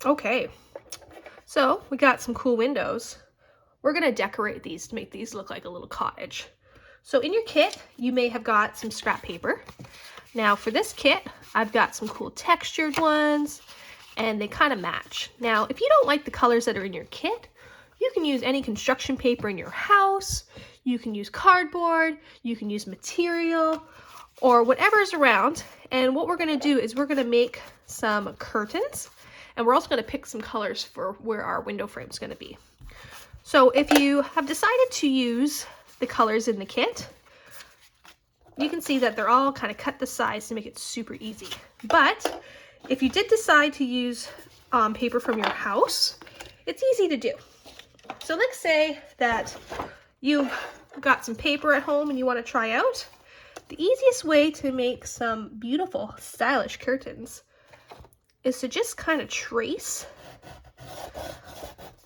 Okay, so we got some cool windows. We're gonna decorate these to make these look like a little cottage. So in your kit, you may have got some scrap paper. Now for this kit, I've got some cool textured ones, and they kind of match. Now, if you don't like the colors that are in your kit, you can use any construction paper in your house, you can use cardboard, you can use material, or whatever's around. And what we're gonna do is we're gonna make some curtains, and we're also gonna pick some colors for where our window frame is gonna be. So if you have decided to use the colors in the kit, you can see that they're all kind of cut the size to make it super easy. But if you did decide to use paper from your house, it's easy to do. So let's say that you've got some paper at home and you want to try out. The easiest way to make some beautiful, stylish curtains is to just kind of trace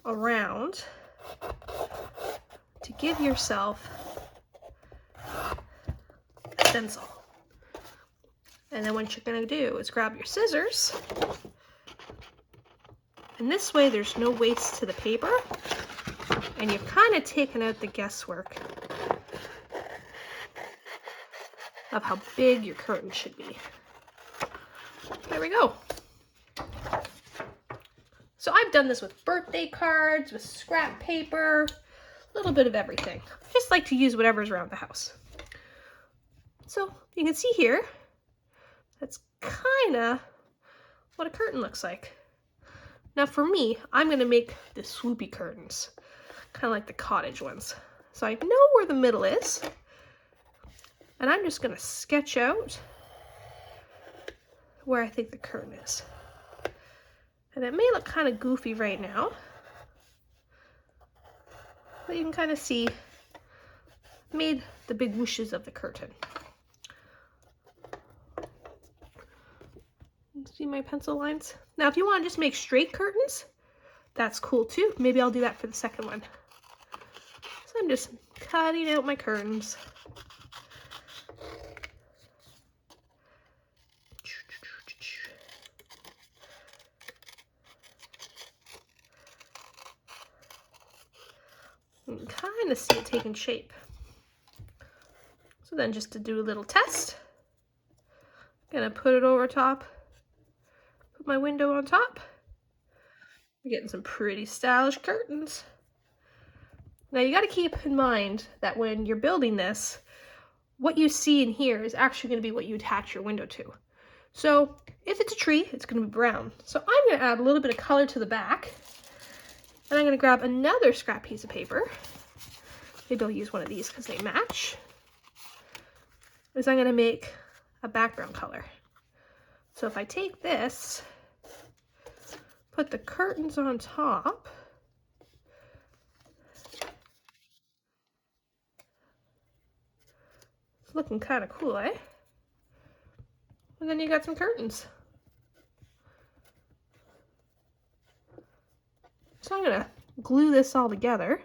around to give yourself a stencil. And then what you're going to do is grab your scissors, and this way there's no waste to the paper, and you've kind of taken out the guesswork of how big your curtain should be. There we go. So I've done this with birthday cards, with scrap paper, a little bit of everything. I just like to use whatever's around the house. So you can see here, that's kind of what a curtain looks like. Now for me, I'm going to make the swoopy curtains, kind of like the cottage ones. So I know where the middle is, and I'm just going to sketch out where I think the curtain is. And it may look kind of goofy right now, but you can kind of see I made the big whooshes of the curtain. See my pencil lines? Now if you want to just make straight curtains, that's cool too. Maybe I'll do that for the second one. So I'm just cutting out my curtains. You can kind of see it taking shape. So then just to do a little test, I'm gonna put it over top, put my window on top. We're getting some pretty stylish curtains. Now you got to keep in mind that when you're building this, what you see in here is actually going to be what you attach your window to. So if it's a tree, it's going to be brown. So I'm going to add a little bit of color to the back, and I'm going to grab another scrap piece of paper. Maybe I'll use one of these because they match. Is I'm going to make a background color. So if I take this, put the curtains on top, it's looking kind of cool, eh? And then you got some curtains. So I'm gonna glue this all together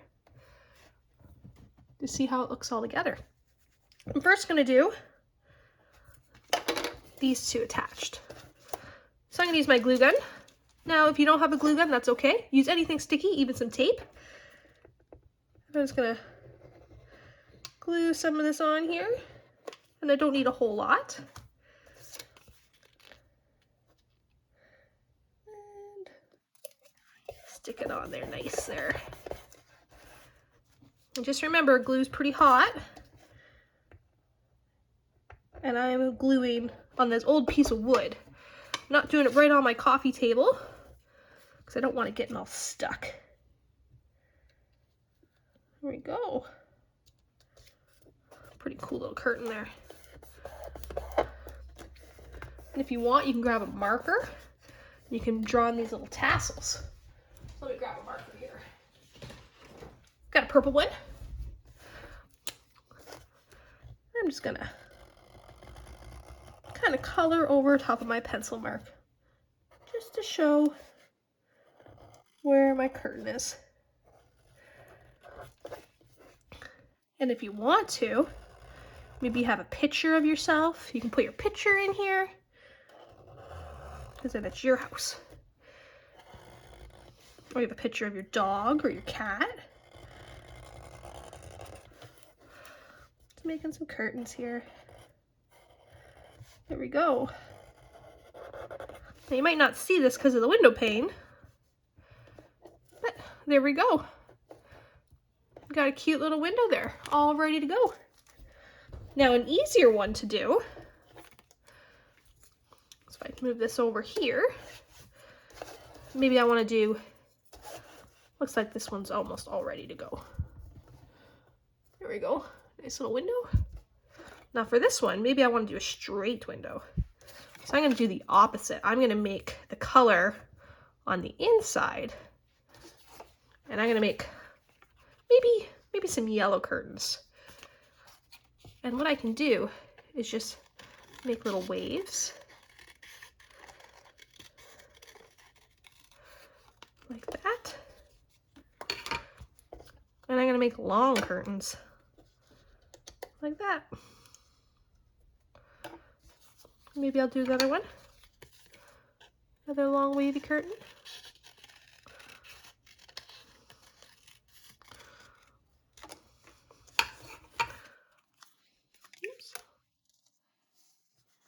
to see how it looks all together. I'm first gonna do these two attached. So I'm gonna use my glue gun. Now, if you don't have a glue gun, that's okay. Use anything sticky, even some tape. I'm just gonna glue some of this on here, and I don't need a whole lot. And stick it on there nice there. And just remember, glue's pretty hot. And I'm gluing on this old piece of wood. I'm not doing it right on my coffee table because I don't want it getting all stuck. There we go. Pretty cool little curtain there. And if you want, you can grab a marker. You can draw on these little tassels. Let me grab a marker here. Got a purple one. I'm just gonna kind of color over top of my pencil mark just to show where my curtain is. And if you want to, maybe have a picture of yourself. You can put your picture in here because then it's your house. Or you have a picture of your dog or your cat. Just making some curtains here. There we go. Now you might not see this because of the window pane, but there we go. Got a cute little window there, all ready to go. Now an easier one to do, so if I move this over here, maybe I want to do, looks like this one's almost all ready to go. There we go, nice little window. Now for this one, maybe I want to do a straight window. So I'm going to do the opposite. I'm going to make the color on the inside, and I'm going to make maybe some yellow curtains. And what I can do is just make little waves like that. And I'm going to make long curtains like that. Maybe I'll do the other one. Another long wavy curtain. Oops.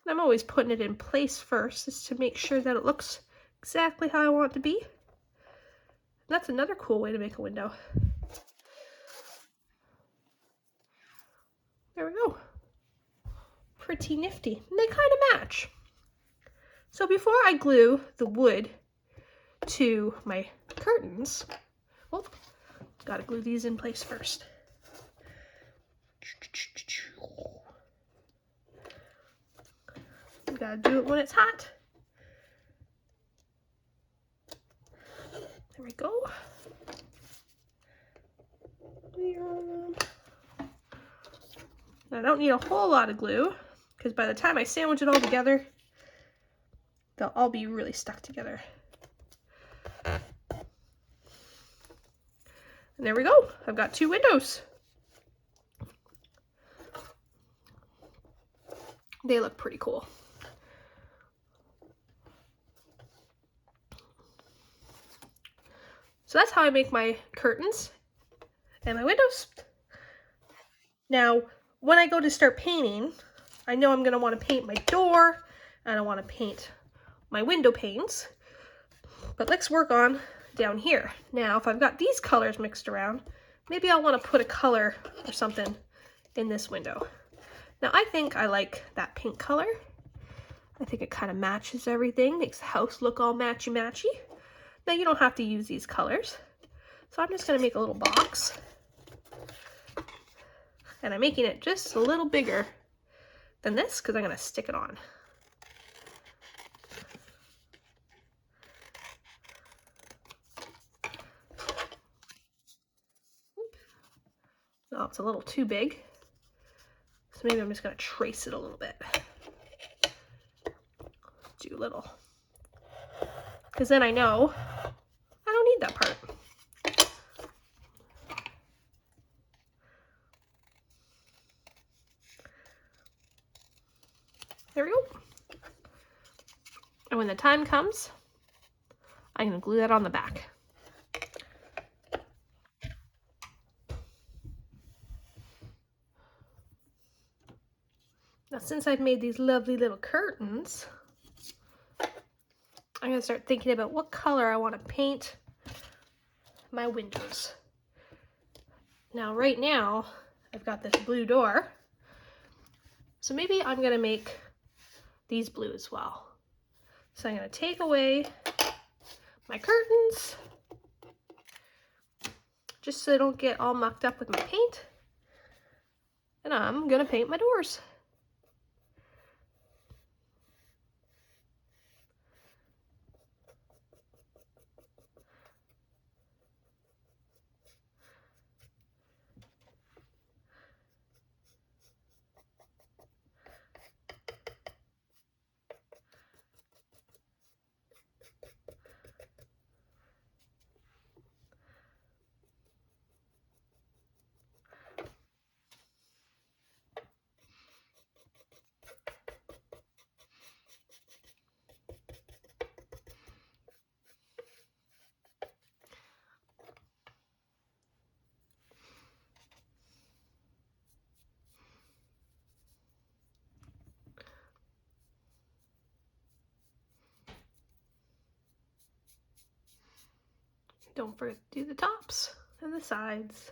I'm always putting it in place first, just to make sure that it looks exactly how I want it to be. That's another cool way to make a window. There we go. Pretty nifty. And they kind of match. So before I glue the wood to my curtains, well, gotta glue these in place first. You gotta do it when it's hot. There we go. I don't need a whole lot of glue, because by the time I sandwich it all together, they'll all be really stuck together. And there we go. I've got 2 windows. They look pretty cool. So that's how I make my curtains and my windows. Now, when I go to start painting, I know I'm going to want to paint my door, and I want to paint my window panes. But let's work on down here. Now, if I've got these colors mixed around, maybe I'll want to put a color or something in this window. Now, I think I like that pink color. I think it kind of matches everything, makes the house look all matchy-matchy. Now, you don't have to use these colors. So I'm just going to make a little box. And I'm making it just a little bigger than this because I'm going to stick it on. Oh, it's a little too big. So maybe I'm just going to trace it a little bit. Do a little. Because then I know I don't need that part. There we go. And when the time comes, I'm going to glue that on the back. Now, since I've made these lovely little curtains, I'm going to start thinking about what color I want to paint my windows. Now, right now, I've got this blue door, so maybe I'm going to make these blue as well. So I'm going to take away my curtains, just so they don't get all mucked up with my paint, and I'm going to paint my doors. Don't forget to do the tops and the sides.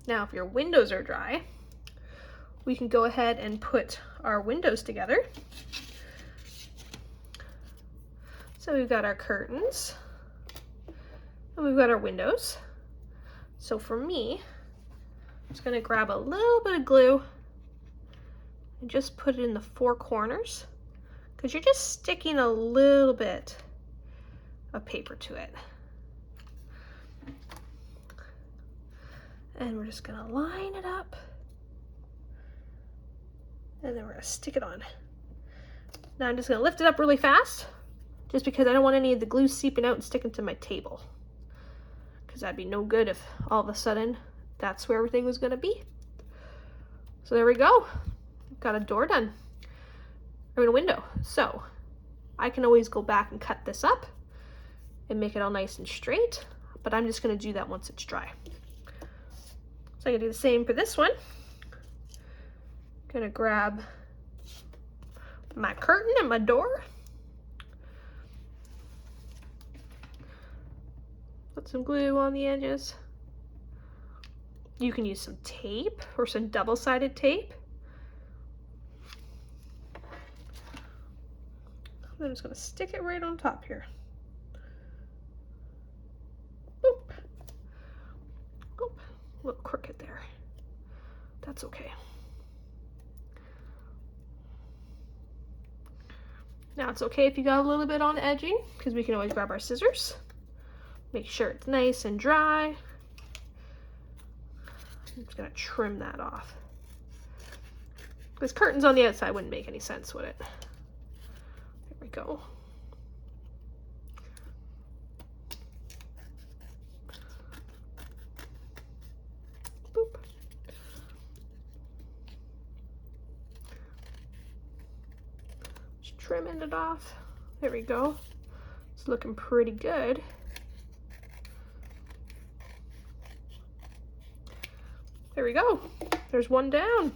Now, if your windows are dry, we can go ahead and put our windows together. So we've got our curtains and we've got our windows. So for me, I'm just gonna grab a little bit of glue and just put it in the four corners, because you're just sticking a little bit of paper to it. And we're just gonna line it up, and then we're gonna stick it on. Now I'm just gonna lift it up really fast, just because I don't want any of the glue seeping out and sticking to my table, because that'd be no good if all of a sudden that's where everything was gonna be. So there we go. We've got a door done, I mean a window. So I can always go back and cut this up and make it all nice and straight, but I'm just gonna do that once it's dry. So I'm gonna do the same for this one. Gonna grab my curtain and my door. Put some glue on the edges. You can use some tape or some double-sided tape. I'm just gonna stick it right on top here. Boop. Boop. A little crooked there. That's okay. Now it's okay if you got a little bit on the edging, because we can always grab our scissors. Make sure it's nice and dry. I'm just gonna trim that off. Because curtains on the outside wouldn't make any sense, would it? There we go. Boop. Just trimming it off. There we go. It's looking pretty good. There we go. There's one down.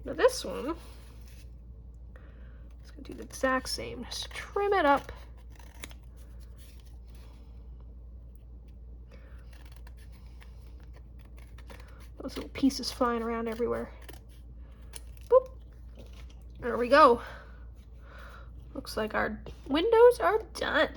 Now this one, it's gonna do the exact same. Just trim it up. Those little pieces flying around everywhere. Boop. There we go. Looks like our windows are done.